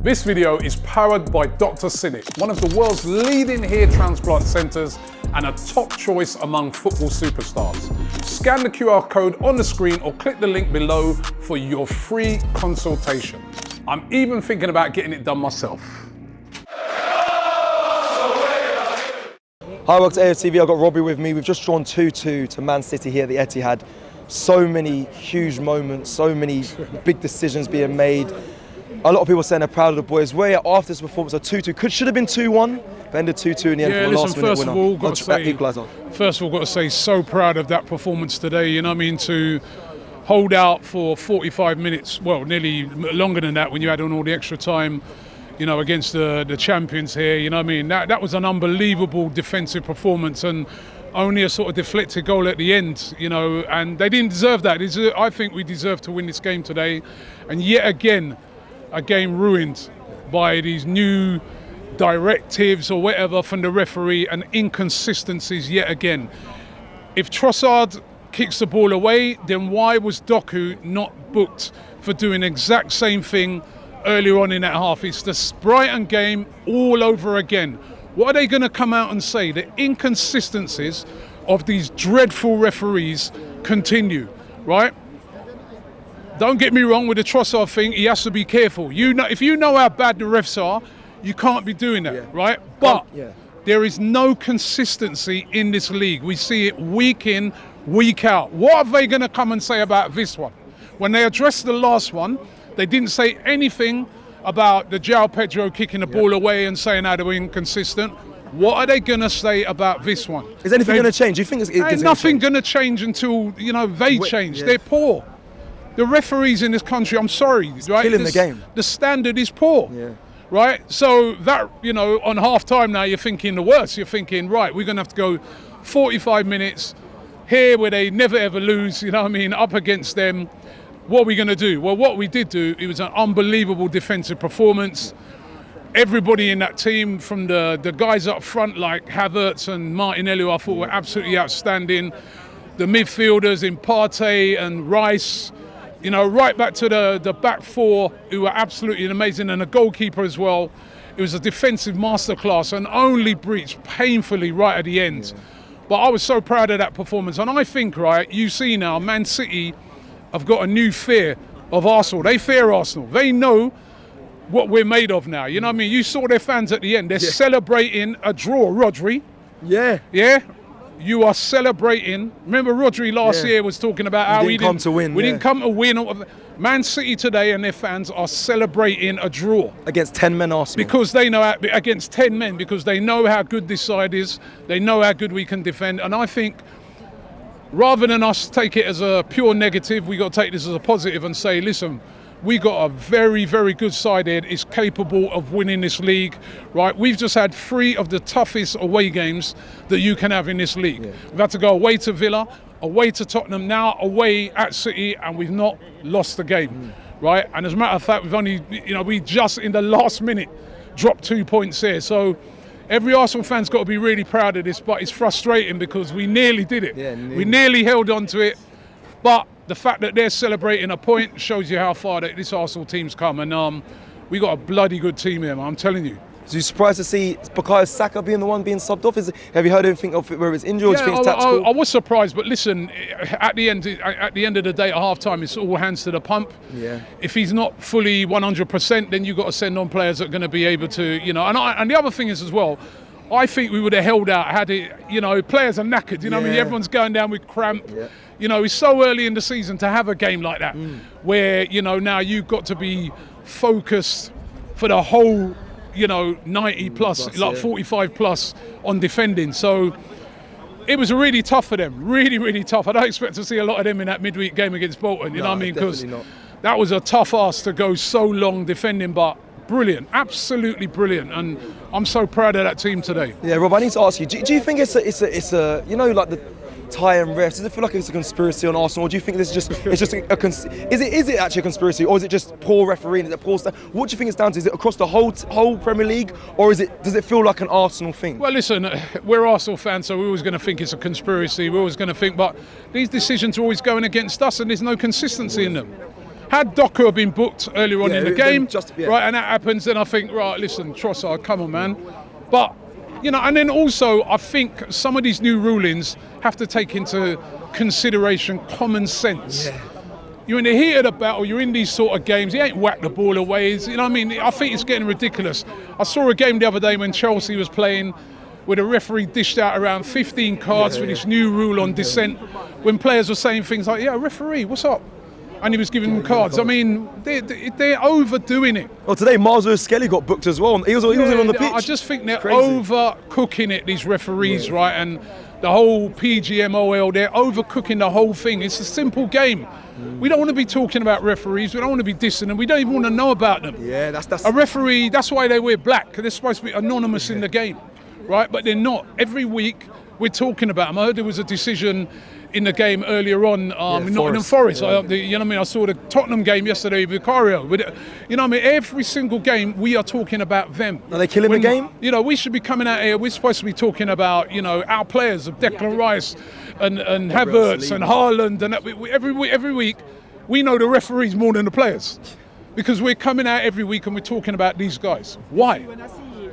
This video is powered by Dr. Cinik, one of the world's leading hair transplant centres and a top choice among football superstars. Scan the QR code on the screen or click the link below for your free consultation. I'm even thinking about getting it done myself. Hi, welcome to AFTV. I've got Robbie with me. We've just drawn 2-2 to Man City here at the Etihad. So many huge moments, so many big decisions being made. A lot of people saying they're proud of the boys. Where after this performance, a 2-2 should have been 2-1, but ended 2-2 in the end for the last minute winner. First of all, got to say, so proud of that performance today. You know what I mean? To hold out for 45 minutes, well, nearly longer than that when you add on all the extra time, you know, against the champions here. You know what I mean? That was an unbelievable defensive performance, and only a sort of deflected goal at the end, you know, and they didn't deserve that. I think we deserve to win this game today, and yet again, a game ruined by these new directives or whatever from the referee and inconsistencies yet again. If Trossard kicks the ball away, then why was Doku not booked for doing the exact same thing earlier on in that half? It's the Brighton game all over again. What are they going to come out and say? The inconsistencies of these dreadful referees continue, right? Don't get me wrong with the Trossard thing, he has to be careful. You know, if you know how bad the refs are, you can't be doing that, right? But there is no consistency in this league. We see it week in, week out. What are they going to come and say about this one? When they addressed the last one, they didn't say anything about the João Pedro kicking the ball away and saying how they were inconsistent. What are they going to say about this one? Is anything going to change? Do you think it's nothing going to change until, you know, they change. Yeah. They're poor. The referees in this country, I'm sorry, right? Killing the game. The standard is poor, right? So that, you know, on half time now, you're thinking the worst. You're thinking, right, we're going to have to go 45 minutes here where they never ever lose, you know what I mean, up against them. What are we going to do? Well, what we did do, it was an unbelievable defensive performance. Everybody in that team, from the guys up front like Havertz and Martinelli, I thought were absolutely outstanding. The midfielders in Partey and Rice, you know, right back to the back four, who were absolutely amazing, and the goalkeeper as well. It was a defensive masterclass and only breached painfully right at the end. But I was so proud of that performance. And I think, right, you see now, Man City have got a new fear of Arsenal. They fear Arsenal. They know what we're made of now. You know what I mean? You saw their fans at the end. They're celebrating a draw, Rodri. Yeah? You are celebrating. Remember, Rodri last year was talking about how we didn't come to win. Man City today and their fans are celebrating a draw against 10 men Arsenal, because they know against 10 men because they know how good this side is. They know how good we can defend, and I think rather than us take it as a pure negative, we got to take this as a positive and say, listen, we got a very, very good side here. It's capable of winning this league, right? We've just had 3 of the toughest away games that you can have in this league. We've had to go away to Villa, away to Tottenham, now away at City, and we've not lost the game, right? And as a matter of fact, we've only, you know, we just in the last minute dropped 2 points here. So every Arsenal fan's got to be really proud of this, but it's frustrating because we nearly did it. We nearly held on to it, but the fact that they're celebrating a point shows you how far that this Arsenal team's come, and we got a bloody good team here, man, I'm telling you. So you're surprised to see Bacary Sagna being the one being subbed off? Have you heard anything of where it's injured? Or do you think it's tactical? I was surprised, but listen, at the end of the day, at half time, it's all hands to the pump. If he's not fully 100%, then you've got to send on players that are going to be able to, you know. And the other thing is as well, I think we would have held out had it, you know, players are knackered, you know what I mean? Everyone's going down with cramp. You know, it's so early in the season to have a game like that where, you know, now you've got to be focused for the whole, you know, 90 plus, like 45 plus on defending. So it was really tough for them, really, really tough. I don't expect to see a lot of them in that midweek game against Bolton, you know what I mean? Because that was a tough ask to go so long defending, but brilliant, absolutely brilliant, and I'm so proud of that team today. Yeah, Rob, I need to ask you, do you think it's a you know, like the tie and refs, does it feel like it's a conspiracy on Arsenal, or do you think this is just is it actually a conspiracy, or is it just poor refereeing? Is it poor stuff? What do you think it's down to? Is it across the whole Premier League, or does it feel like an Arsenal thing? Well, listen, we're Arsenal fans, so we're always going to think it's a conspiracy. We're always going to think, but these decisions are always going against us, and there's no consistency in them. Had Docker been booked earlier on in the game, yeah. right, and that happens, then I think, right, listen, Trossard, come on, man. But, you know, and then also I think some of these new rulings have to take into consideration common sense. Yeah. You're in the heat of the battle, you're in these sort of games, you ain't whack the ball away, you know what I mean? I think it's getting ridiculous. I saw a game the other day when Chelsea was playing where the referee dished out around 15 cards for this new rule on dissent, when players were saying things like, yeah, referee, what's up? And he was giving them cards. I mean, they're overdoing it. Well, today Marzo Skelly got booked as well. He was on the pitch. I just think they're overcooking it, these referees, right? And the whole PGMOL, they're overcooking the whole thing. It's a simple game. We don't want to be talking about referees. We don't want to be dissing them. We don't even want to know about them. Yeah, that's a referee. That's why they wear black, because they're supposed to be anonymous in the game, right? But they're not. Every week we're talking about them. I heard there was a decision in the game earlier on, Nottingham Forest. Yeah. You know what I mean? I saw the Tottenham game yesterday with Vicario. You know what I mean? Every single game we are talking about them. Are they killing the game? You know, we should be coming out here. We're supposed to be talking about, you know, our players of Declan Rice and Havertz and Haaland, and every week we know the referees more than the players, because we're coming out every week and we're talking about these guys. Why?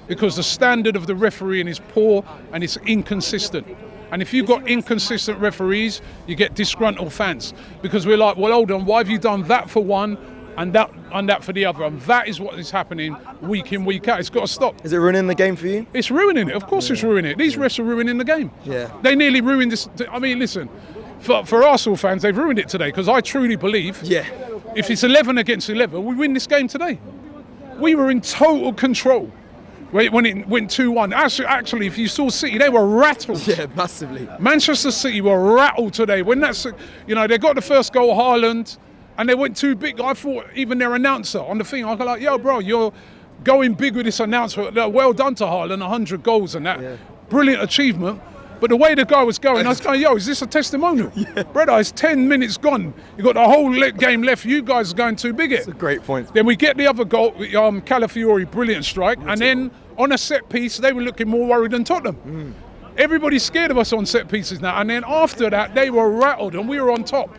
Because the standard of the refereeing is poor and it's inconsistent. And if you've got inconsistent referees, you get disgruntled fans, because we're like, well, hold on, why have you done that for one and that for the other? And that is what is happening week in, week out. It's got to stop. Is it ruining the game for you? It's ruining it. Of course it's ruining it. These refs are ruining the game. Yeah. They nearly ruined this. I mean, listen, for Arsenal fans, they've ruined it today, because I truly believe if it's 11 against 11, we win this game today. We were in total control when it went 2-1. Actually, if you saw City, they were rattled. Yeah, massively. Manchester City were rattled today. When that's, you know, they got the first goal, Haaland, and they went too big. I thought even their announcer on the thing, I was like, yo, bro, you're going big with this announcement. Well done to Haaland, 100 goals and that. Yeah. Brilliant achievement. But the way the guy was going, I was going, yo, is this a testimonial? Yeah. Brother, it's 10 minutes gone. You got the whole game left. You guys are going too big. That's a great point. Then we get the other goal, Calafiori, brilliant strike. And then on a set piece, they were looking more worried than Tottenham. Everybody's scared of us on set pieces now. And then after that, they were rattled and we were on top.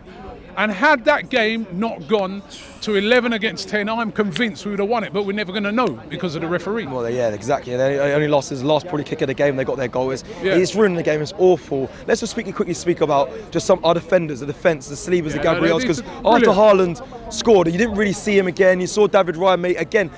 And had that game not gone to 11 against 10, I'm convinced we would have won it, but we're never going to know because of the referee. Well, yeah, exactly. They only lost his last probably kick of the game. They got their goal. It's ruining the game. It's awful. Let's just quickly speak about just some our defenders, the defence, the Sleevers, the Gabriels, because after Haaland scored, you didn't really see him again. You saw David Raya, mate, again.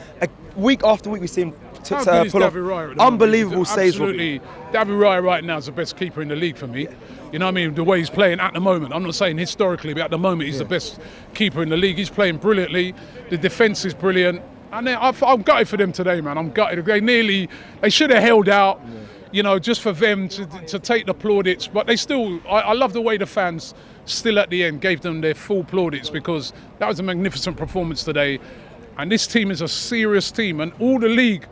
Week after week, we see him pull off unbelievable saves. Absolutely. David Raya right now is the best keeper in the league for me. You know what I mean? The way he's playing at the moment. I'm not saying historically, but at the moment he's the best keeper in the league. He's playing brilliantly. The defence is brilliant. And I'm gutted for them today, man. I'm gutted. They should have held out, you know, just for them to take the plaudits. But they still, I love the way the fans still at the end gave them their full plaudits, because that was a magnificent performance today. And this team is a serious team, and all the league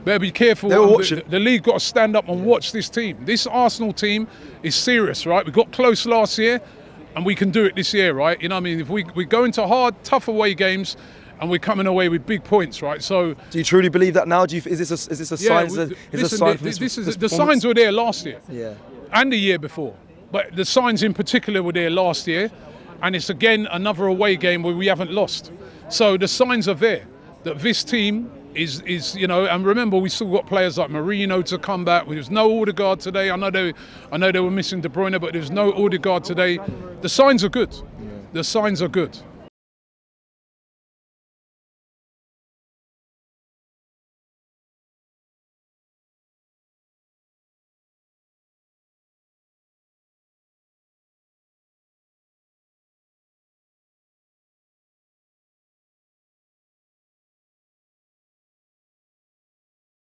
better be careful. The league got to stand up and watch this team. This Arsenal team is serious, right? We got close last year, and we can do it this year, right? You know what I mean? If we go into hard, tough away games, and we're coming away with big points, right? So, do you truly believe that now? Is this a sign? The signs were there last year, and the year before, but the signs in particular were there last year, and it's again another away game where we haven't lost. So the signs are there that this team is you know, and remember we still got players like Marino to come back. There's no Odegaard today. I know they were missing De Bruyne, but there's no Odegaard today. The signs are good. The signs are good.